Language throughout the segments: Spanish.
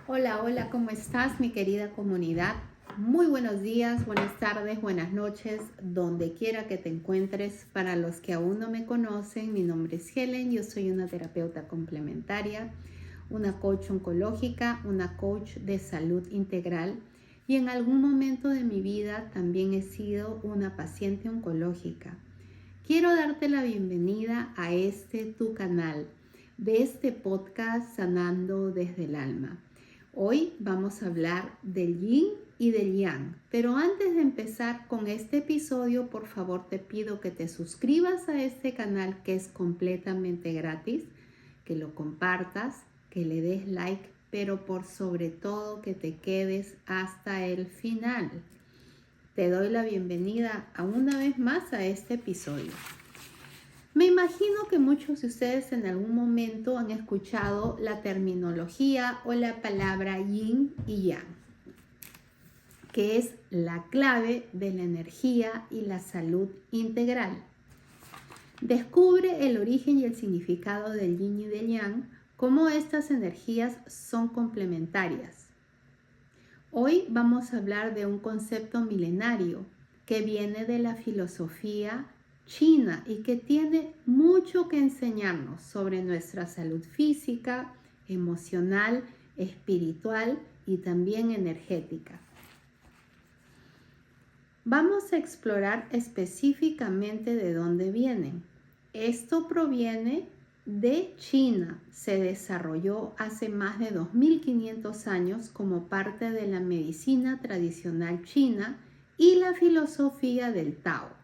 Hola, hola, ¿cómo estás, mi querida comunidad? Muy buenos días, buenas tardes, buenas noches, donde quiera que te encuentres. Para los que aún no me conocen, mi nombre es Helen, yo soy una terapeuta complementaria, una coach oncológica, una coach de salud integral y en algún momento de mi vida también he sido una paciente oncológica. Quiero darte la bienvenida a tu canal, de este podcast Sanando desde el Alma. Hoy vamos a hablar del yin y del yang, pero antes de empezar con este episodio, por favor te pido que te suscribas a este canal que es completamente gratis, que lo compartas, que le des like, pero por sobre todo que te quedes hasta el final. Te doy la bienvenida una vez más a este episodio. Me imagino que muchos de ustedes en algún momento han escuchado la terminología o la palabra yin y yang, que es la clave de la energía y la salud integral. Descubre el origen y el significado del yin y del yang, cómo estas energías son complementarias. Hoy vamos a hablar de un concepto milenario que viene de la filosofía china y que tiene mucho que enseñarnos sobre nuestra salud física, emocional, espiritual y también energética. Vamos a explorar específicamente de dónde vienen. Esto proviene de China. Se desarrolló hace más de 2500 años como parte de la medicina tradicional china y la filosofía del Tao.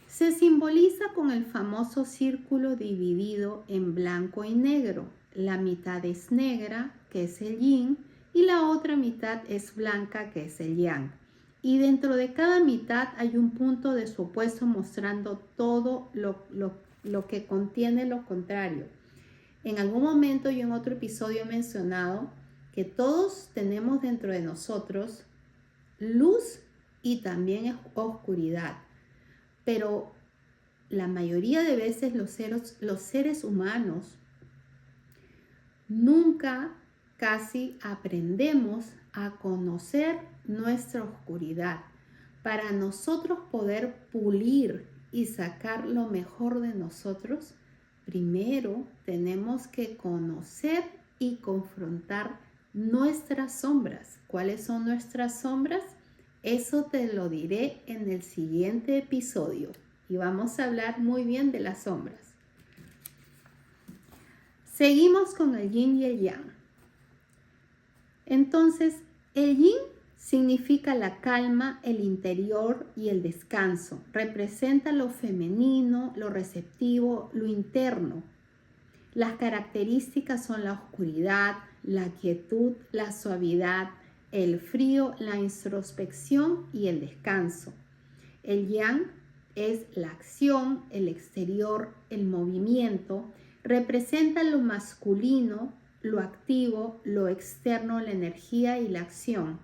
Se simboliza con el famoso círculo dividido en blanco y negro. La mitad es negra, que es el yin, y la otra mitad es blanca, que es el yang. Y dentro de cada mitad hay un punto de su opuesto mostrando todo lo que contiene lo contrario. En algún momento yo en otro episodio he mencionado que todos tenemos dentro de nosotros luz y también oscuridad. Pero la mayoría de veces los seres humanos nunca casi aprendemos a conocer nuestra oscuridad. Para nosotros poder pulir y sacar lo mejor de nosotros, primero tenemos que conocer y confrontar nuestras sombras. ¿Cuáles son nuestras sombras? Eso te lo diré en el siguiente episodio y vamos a hablar muy bien de las sombras. Seguimos con el yin y el yang. Entonces, el yin significa la calma, el interior y el descanso. Representa lo femenino, lo receptivo, lo interno. Las características son la oscuridad, la quietud, la suavidad, el frío, la introspección y el descanso. El yang es la acción, el exterior, el movimiento. Representa lo masculino, lo activo, lo externo, la energía y la acción.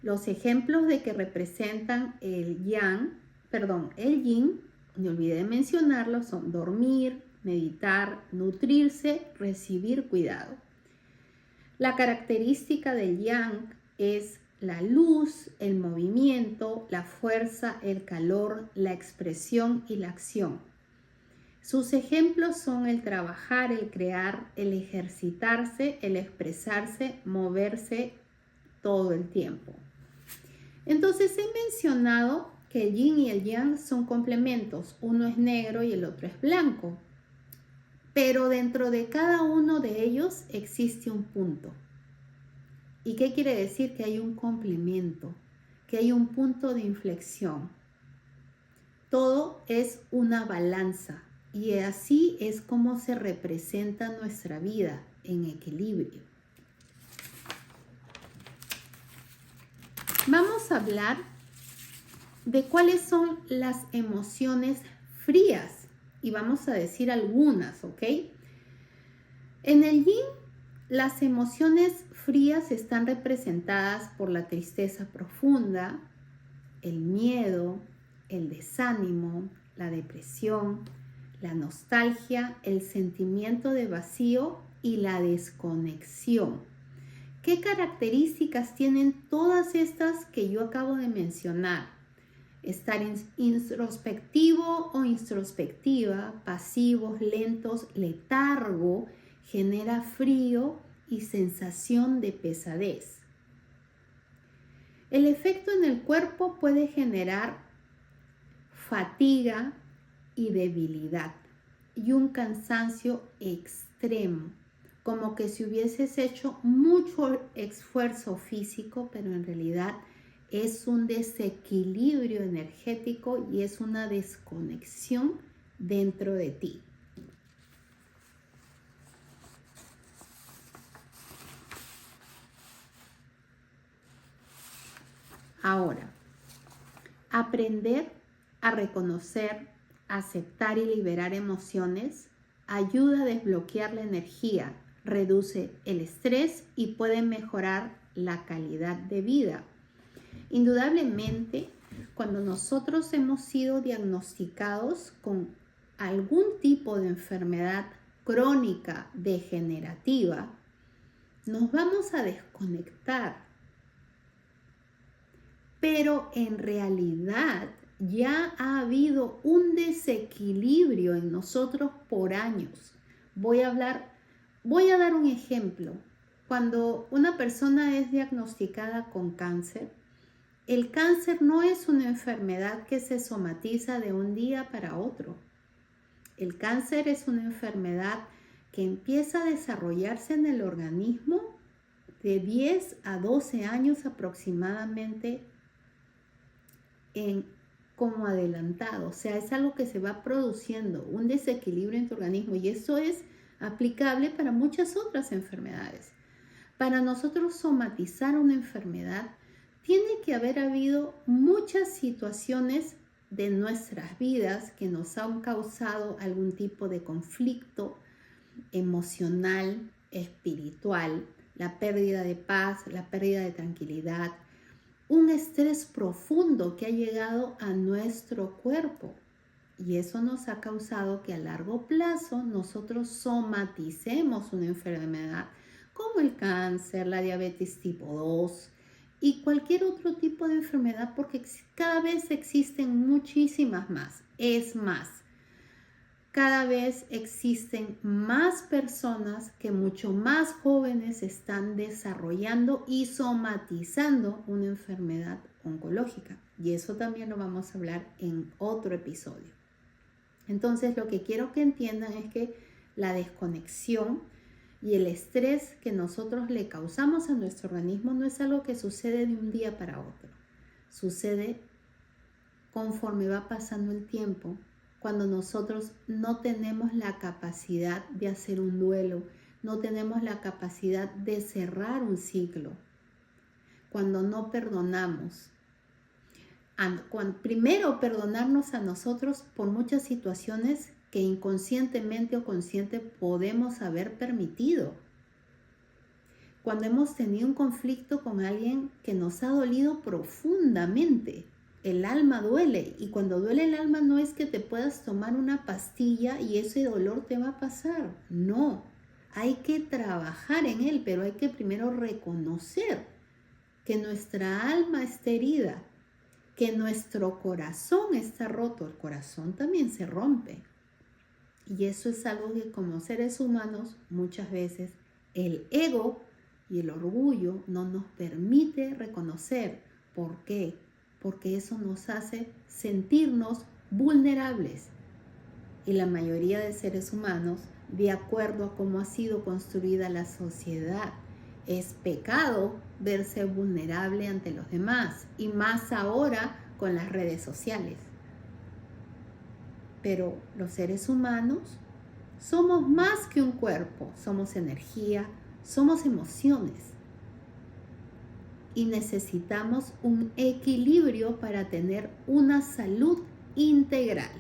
Los ejemplos de que representan el yin, me olvidé de mencionarlo, son dormir, meditar, nutrirse, recibir cuidado. La característica del yang es la luz, el movimiento, la fuerza, el calor, la expresión y la acción. Sus ejemplos son el trabajar, el crear, el ejercitarse, el expresarse, moverse todo el tiempo. Entonces he mencionado que el yin y el yang son complementos. Uno es negro y el otro es blanco. Pero dentro de cada uno de ellos existe un punto. ¿Y qué quiere decir? Que hay un complemento, que hay un punto de inflexión. Todo es una balanza y así es como se representa nuestra vida en equilibrio. Vamos a hablar de cuáles son las emociones frías y vamos a decir algunas, ¿ok? En el yin, las emociones frías están representadas por la tristeza profunda, el miedo, el desánimo, la depresión, la nostalgia, el sentimiento de vacío y la desconexión. ¿Qué características tienen todas estas que yo acabo de mencionar? Estar introspectivo o introspectiva, pasivos, lentos, letargo, genera frío y sensación de pesadez. El efecto en el cuerpo puede generar fatiga y debilidad y un cansancio extremo, como que si hubieses hecho mucho esfuerzo físico, pero en realidad es un desequilibrio energético y es una desconexión dentro de ti. Ahora, aprender a reconocer, aceptar y liberar emociones ayuda a desbloquear la energía, reduce el estrés y puede mejorar la calidad de vida. Indudablemente, cuando nosotros hemos sido diagnosticados con algún tipo de enfermedad crónica degenerativa, nos vamos a desconectar. Pero en realidad ya ha habido un desequilibrio en nosotros por años. Voy a dar un ejemplo. Cuando una persona es diagnosticada con cáncer, el cáncer no es una enfermedad que se somatiza de un día para otro. El cáncer es una enfermedad que empieza a desarrollarse en el organismo de 10 a 12 años aproximadamente como adelantado. O sea, es algo que se va produciendo, un desequilibrio en tu organismo, y eso es aplicable para muchas otras enfermedades. Para nosotros somatizar una enfermedad, tiene que haber habido muchas situaciones de nuestras vidas que nos han causado algún tipo de conflicto emocional, espiritual, la pérdida de paz, la pérdida de tranquilidad, un estrés profundo que ha llegado a nuestro cuerpo. Y eso nos ha causado que a largo plazo nosotros somaticemos una enfermedad como el cáncer, la diabetes tipo 2 y cualquier otro tipo de enfermedad, porque cada vez existen muchísimas más. Es más, cada vez existen más personas que mucho más jóvenes están desarrollando y somatizando una enfermedad oncológica. Y eso también lo vamos a hablar en otro episodio. Entonces, lo que quiero que entiendan es que la desconexión y el estrés que nosotros le causamos a nuestro organismo no es algo que sucede de un día para otro. Sucede conforme va pasando el tiempo, cuando nosotros no tenemos la capacidad de hacer un duelo, no tenemos la capacidad de cerrar un ciclo, cuando no perdonamos. Primero, perdonarnos a nosotros por muchas situaciones que inconscientemente o consciente podemos haber permitido. Cuando hemos tenido un conflicto con alguien que nos ha dolido profundamente, el alma duele, y cuando duele el alma no es que te puedas tomar una pastilla y ese dolor te va a pasar. No, hay que trabajar en él, pero hay que primero reconocer que nuestra alma está herida, que nuestro corazón está roto. El corazón también se rompe. Y eso es algo que como seres humanos muchas veces el ego y el orgullo no nos permite reconocer. ¿Por qué? Porque eso nos hace sentirnos vulnerables. Y la mayoría de seres humanos, de acuerdo a cómo ha sido construida la sociedad, es pecado verse vulnerable ante los demás, y más ahora con las redes sociales. Pero los seres humanos somos más que un cuerpo, somos energía, somos emociones. Y necesitamos un equilibrio para tener una salud integral.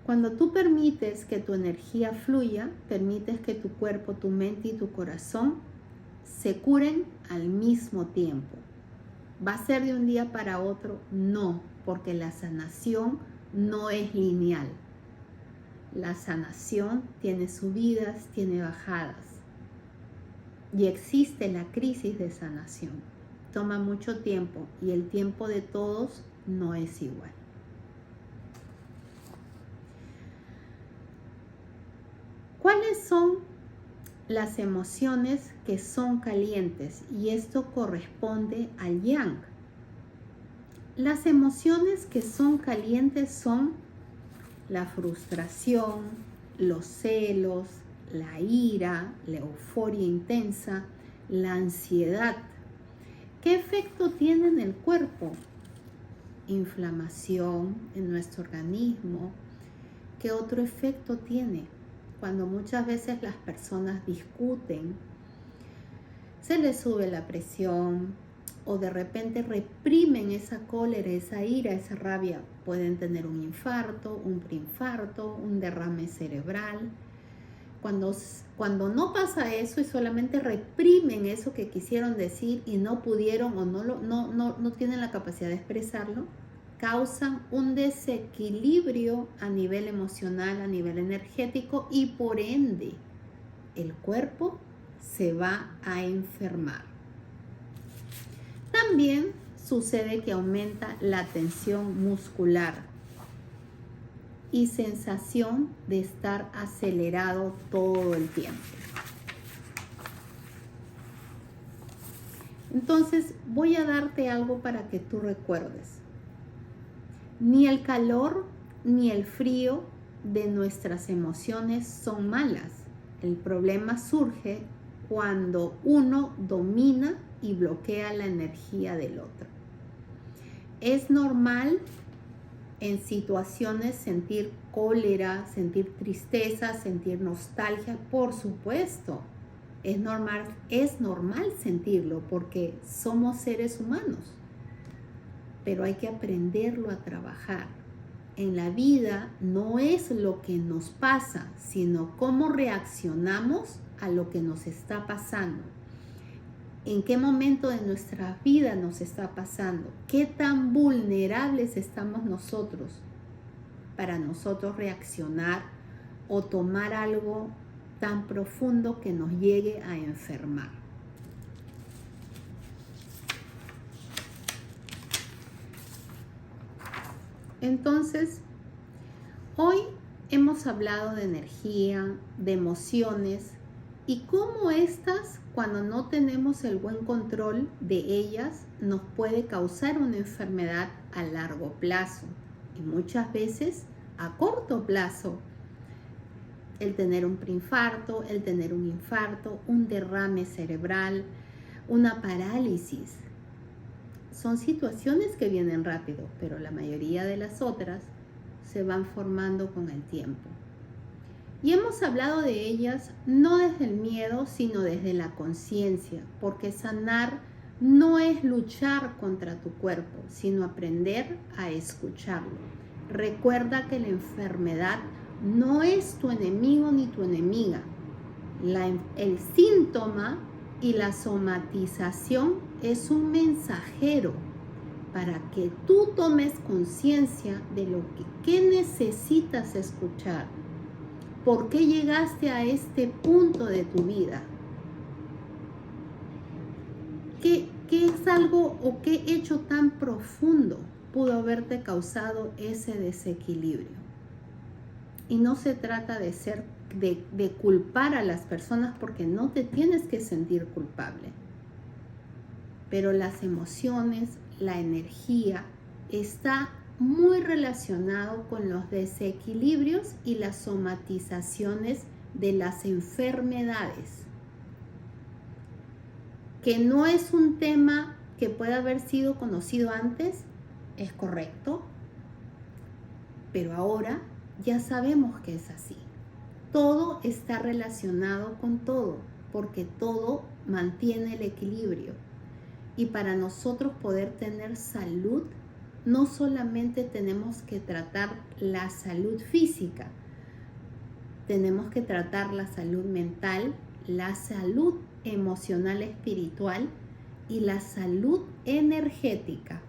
Cuando tú permites que tu energía fluya, permites que tu cuerpo, tu mente y tu corazón se curen al mismo tiempo. ¿Va a ser de un día para otro? No, porque la sanación no es lineal. La sanación tiene subidas, tiene bajadas. Y existe la crisis de sanación. Toma mucho tiempo y el tiempo de todos no es igual. ¿Cuáles son las emociones que son calientes? Y esto corresponde al yang. Las emociones que son calientes son la frustración, los celos, la ira, la euforia intensa, la ansiedad. ¿Qué efecto tiene en el cuerpo? Inflamación en nuestro organismo. ¿Qué otro efecto tiene? Cuando muchas veces las personas discuten, se les sube la presión o de repente reprimen esa cólera, esa ira, esa rabia. Pueden tener un infarto, un preinfarto, un derrame cerebral. Cuando no pasa eso y solamente reprimen eso que quisieron decir y no pudieron o no tienen la capacidad de expresarlo, causan un desequilibrio a nivel emocional, a nivel energético y por ende el cuerpo se va a enfermar. También sucede que aumenta la tensión muscular y sensación de estar acelerado todo el tiempo. Entonces voy a darte algo para que tú recuerdes. Ni el calor ni el frío de nuestras emociones son malas. El problema surge cuando uno domina y bloquea la energía del otro. Es normal en situaciones sentir cólera, sentir tristeza, sentir nostalgia, por supuesto. Es normal sentirlo porque somos seres humanos. Pero hay que aprenderlo a trabajar. En la vida no es lo que nos pasa, sino cómo reaccionamos a lo que nos está pasando. ¿En qué momento de nuestra vida nos está pasando? ¿Qué tan vulnerables estamos nosotros para nosotros reaccionar o tomar algo tan profundo que nos llegue a enfermar? Entonces, hoy hemos hablado de energía, de emociones y cómo estas, cuando no tenemos el buen control de ellas, nos puede causar una enfermedad a largo plazo y muchas veces a corto plazo. El tener un preinfarto, el tener un infarto, un derrame cerebral, una parálisis. Son situaciones que vienen rápido, pero la mayoría de las otras se van formando con el tiempo. Y hemos hablado de ellas no desde el miedo, sino desde la conciencia, porque sanar no es luchar contra tu cuerpo, sino aprender a escucharlo. Recuerda que la enfermedad no es tu enemigo ni tu enemiga. El síntoma y la somatización es un mensajero para que tú tomes conciencia de lo que necesitas escuchar. ¿Por qué llegaste a este punto de tu vida? ¿Qué es algo o qué hecho tan profundo pudo haberte causado ese desequilibrio? Y no se trata de culpar a las personas porque no te tienes que sentir culpable. Pero las emociones, la energía, está muy relacionado con los desequilibrios y las somatizaciones de las enfermedades. Que no es un tema que pueda haber sido conocido antes, es correcto, pero ahora ya sabemos que es así. Todo está relacionado con todo, porque todo mantiene el equilibrio. Y para nosotros poder tener salud, no solamente tenemos que tratar la salud física, tenemos que tratar la salud mental, la salud emocional espiritual y la salud energética.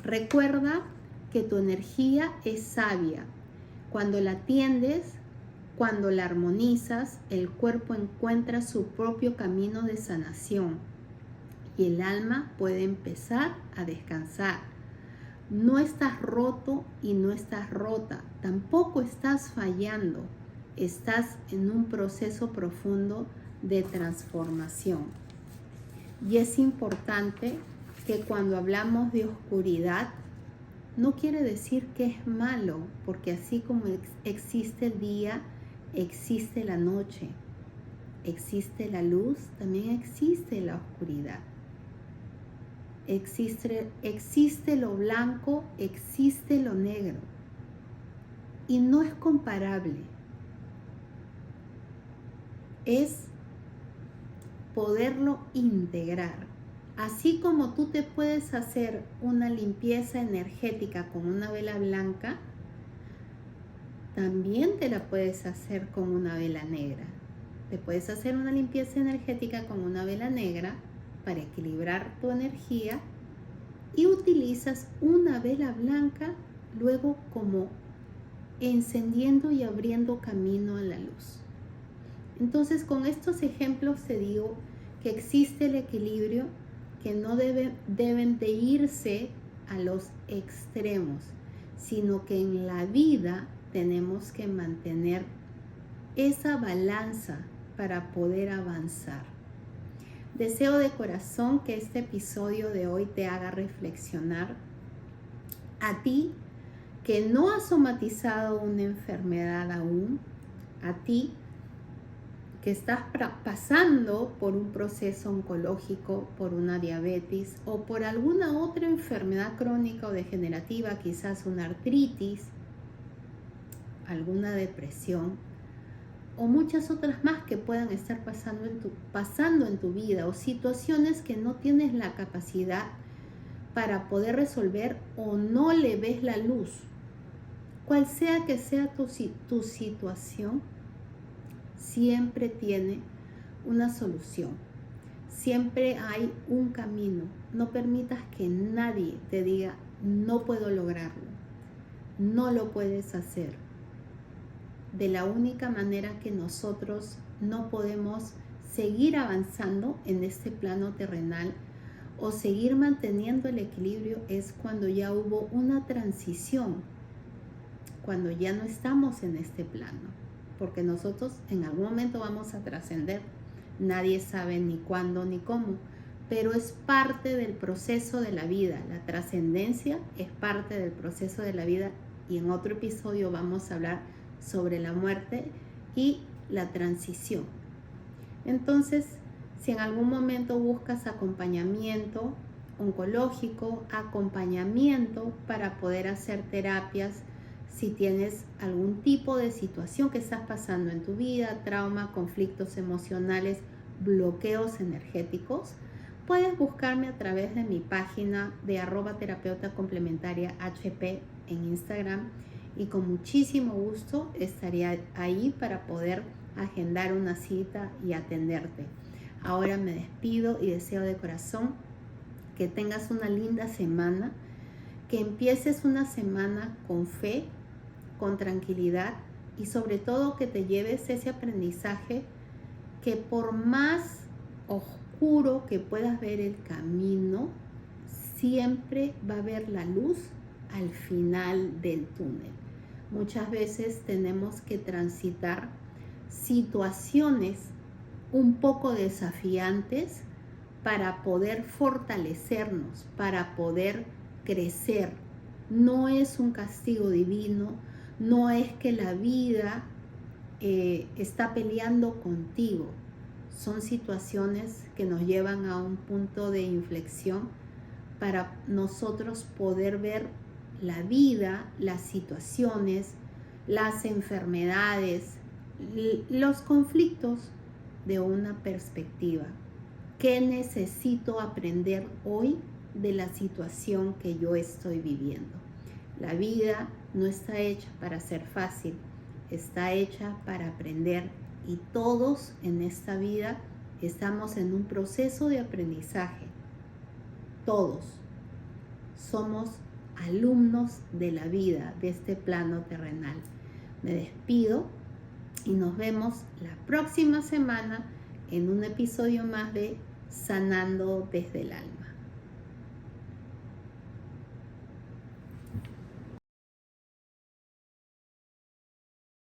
Recuerda que tu energía es sabia. Cuando la atiendes, cuando la armonizas, el cuerpo encuentra su propio camino de sanación y el alma puede empezar a descansar. No estás roto y no estás rota, tampoco estás fallando, estás en un proceso profundo de transformación. Y es importante que cuando hablamos de oscuridad, no quiere decir que es malo, porque así como existe el día, existe la noche, existe la luz, también existe la oscuridad. Existe lo blanco, existe lo negro. Y no es comparable. Es poderlo integrar. Así como tú te puedes hacer una limpieza energética con una vela blanca, también te la puedes hacer con una vela negra. Te puedes hacer una limpieza energética con una vela negra para equilibrar tu energía y utilizas una vela blanca luego como encendiendo y abriendo camino a la luz. Entonces, con estos ejemplos te digo que existe el equilibrio, que no deben de irse a los extremos, sino que en la vida tenemos que mantener esa balanza para poder avanzar. Deseo de corazón que este episodio de hoy te haga reflexionar. A ti que no has somatizado una enfermedad aún, a ti que estás pasando por un proceso oncológico, por una diabetes o por alguna otra enfermedad crónica o degenerativa, quizás una artritis, alguna depresión o muchas otras más que puedan estar pasando en tu vida, o situaciones que no tienes la capacidad para poder resolver o no le ves la luz. Cual sea que sea tu situación, siempre tiene una solución. Siempre hay un camino. No permitas que nadie te diga, no puedo lograrlo, no lo puedes hacer. De la única manera que nosotros no podemos seguir avanzando en este plano terrenal o seguir manteniendo el equilibrio es cuando ya hubo una transición, cuando ya no estamos en este plano, porque nosotros en algún momento vamos a trascender. Nadie sabe ni cuándo ni cómo, pero es parte del proceso de la vida. La trascendencia es parte del proceso de la vida y en otro episodio vamos a hablar sobre la muerte y la transición. Entonces, si en algún momento buscas acompañamiento oncológico, acompañamiento para poder hacer terapias, si tienes algún tipo de situación que estás pasando en tu vida, trauma, conflictos emocionales, bloqueos energéticos, puedes buscarme a través de mi página de @terapeuta_complementaria_hp en Instagram y con muchísimo gusto estaría ahí para poder agendar una cita y atenderte. Ahora me despido y deseo de corazón que tengas una linda semana, que empieces una semana con fe, con tranquilidad y sobre todo que te lleves ese aprendizaje que por más oscuro que puedas ver el camino, siempre va a haber la luz al final del túnel. Muchas veces tenemos que transitar situaciones un poco desafiantes para poder fortalecernos, para poder crecer. No es un castigo divino, no es que la vida está peleando contigo. Son situaciones que nos llevan a un punto de inflexión para nosotros poder ver la vida, las situaciones, las enfermedades, los conflictos de una perspectiva. ¿Qué necesito aprender hoy de la situación que yo estoy viviendo? La vida no está hecha para ser fácil, está hecha para aprender y todos en esta vida estamos en un proceso de aprendizaje. Todos somos alumnos de la vida, de este plano terrenal. Me despido y nos vemos la próxima semana en un episodio más de Sanando desde el Alma.